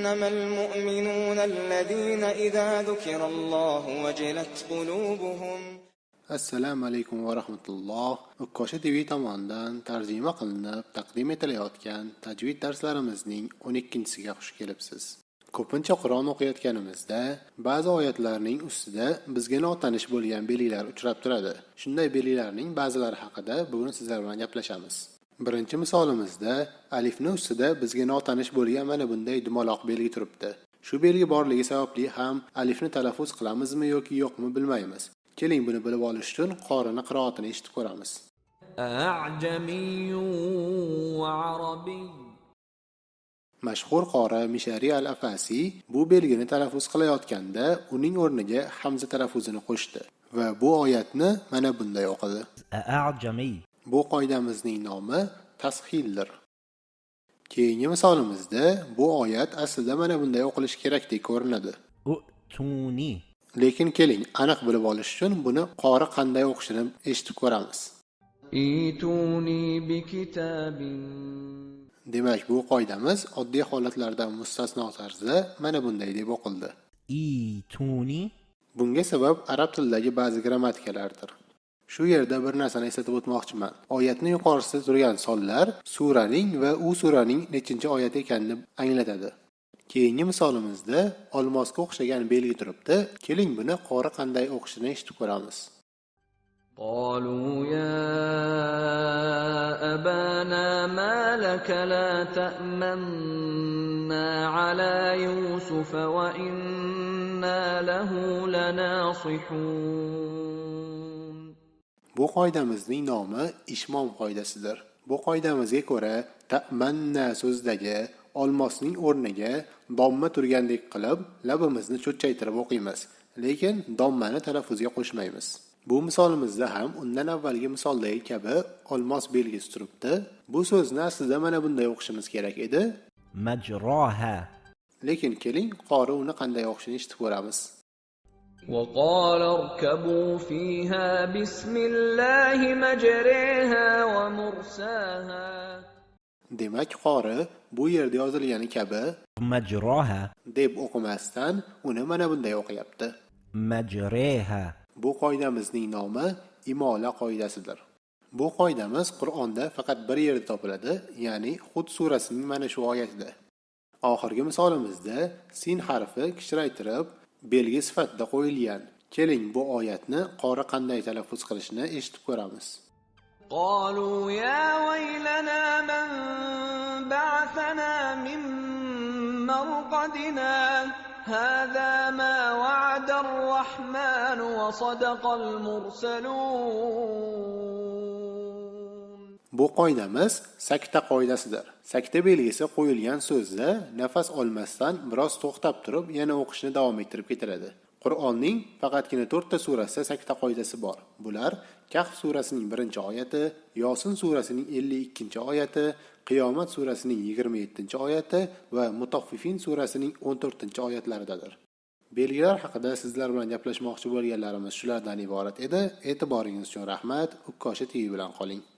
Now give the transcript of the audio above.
إنما المؤمنون الذين إذا ذكر الله وجلت قلوبهم. Assalomu alaykum va rahmatulloh. O'kkosha TV tomonidan tarjima qilinib taqdim etilayotgan tajvid darslarimizning 12-siga xush kelibsiz. Ko'pincha Qur'on o'qiyotganimizda ba'zi oyatlarning ustida bizga notanish bo'lgan belgilar uchrab turadi. Shunday belgilarning ba'zilari haqida bugun sizlar bilan gaplashamiz. Birinchi misolimizda alifning ustida bizga notanish bo'lgan mana bunday dumaloq belgi turibdi. Shu belgi borligi sababli ham alifni talaffuz qilamizmi yoki yo'qmi bilmaymiz. Keling buni bilib olish uchun qorining qiroatini eshitib ko'ramiz. A'jamiyyun va arabiy. Mashhur qori Mishari al-Afasi bu belgini talaffuz qilayotganda uning o'rniga hamza talaffuzini qo'shdi va bu oyatni mana bunday o'qidi. A'jamiy. Bu qoidamizning nomi tashildir. Keyingi misolimizda bu oyat aslida mana bunday o'qilishi kerakdek ko'rinadi. Utuni. Lekin keling, aniq bilib olish uchun buni qori qanday o'qishini eshitib ko'ramiz. Ituni bi kitabin. Demak, bu qoidamiz oddiy holatlardan mustasno tarzda mana bunday deb o'qildi. Ituni. Bunga sabab arab tilidagi ba'zi grammatikalardir. Shu yerda bir narsani eslatib o'tmoqchiman. Oyatning yuqorisida turgan sonlar suraning va u suraning nechinchi oyat ekanini anglatadi. Keyingi misolimizda olmosga o'xshagan belgi turibdi. Keling buni qori qanday o'qishini eshitib ko'ramiz. قالوا يا أبانا ما لك لا تأمنا على يوسف وإنا له لناصحون. Bu qoidamizning nomi ishmom qoidasidir. Bu qoidamizga ko'ra ta'manna so'zidagi olmosning o'rniga domma turgandek qilib labimizni cho'chchaytirib o'qiymiz, lekin dommani talaffuzga qo'shmaymiz. Bu misolimizda ham undan avvalgi misoldagi kabi olmos belgisi turibdi. Bu so'zni aslida mana bunday o'qishimiz kerak edi. Majroha. Lekin keling qori uni qanday o'qishini eshitib ko'ramiz. وقال اركبوا فيها بسم الله مجريها ومرساها. Demak, qori bu yerda yozilgani kabi Majroha. deb o'qimasdan uni mana bunday o'qiyapti. Majreha. Bu qoidamizning nomi imola qoidasidir. Bu qoidamiz Qur'onda faqat bir yerda topiladi, ya'ni Hud surasining mana shu oyatida. Oxirgi misolimizda sin harfi kichraytirib belgi sifatida qo'yilgan. Keling bu oyatni qori qanday talaffuz qilishini eshitib ko'ramiz. قالوا يا ويلنا من بعثنا من مرقدنا هذا ما وعد الرحمن وصدق المرسلون. Bu qoidamiz sakta qoidasidir. Sakta belgisi qo'yilgan so'zda nafas olmasdan biroz to'xtab turib yana o'qishni davom ettirib ketiladi. Qur'onning faqatgina 4 ta surasida sakta qoidasi bor. Bular Kahf surasining 1-oyati, Yosin surasining 52-oyati, Qiyomat surasining 27-oyati va Mutaffifin surasining 14-oyatlaridadir. Belgilar haqida sizlar bilan gaplashmoqchi bo'lganlarimiz shulardan iborat edi. E'tiboringiz uchun rahmat. O'kkosha TV bilan qoling.